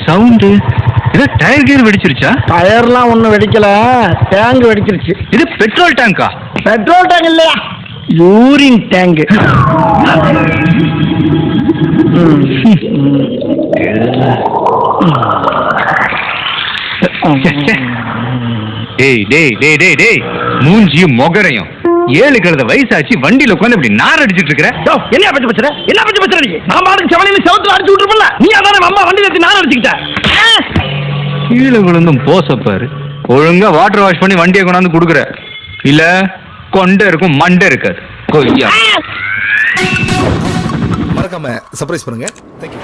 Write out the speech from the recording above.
Sound இது tyre கீர் வெடிச்சிருச்சா? டயர்லாம் ஒன்றும் வெடிக்கல, tank வெடிச்சிருச்சு. இது பெட்ரோல் டேங்கா? பெட்ரோல் டேங்க் இல்லையா, யூரின் டேங்க். டேய் டேய் டேய் டேய் டேய், மூஞ்சியும் மொகரையும் 7 கழுத வயசாச்சு வண்டியில உட்காந்து இப்படி நார் அடிச்சிட்டு இருக்கிற. என்ன பத்தி பச்சற, என்ன பத்தி பச்சற? நீ நான் பாட்டுக்கு செவனையில செவுத்துல அடிச்சு விட்டுருப்பல, நீ அதானே அம்மா வண்டி நிறுத்தி நார் அடிச்சுக்கிட்ட. கீழே விழுந்தும் போசப்பாரு. ஒழுங்கா வாட்டர் வாஷ் பண்ணி வண்டியை கொண்டாந்து கொடுக்குற, இல்ல கொண்டை இருக்கும் மண்டை இருக்காது. கொய்யா. மறக்காம சர்ப்ரைஸ் பண்ணுங்க. தேங்க்யூ.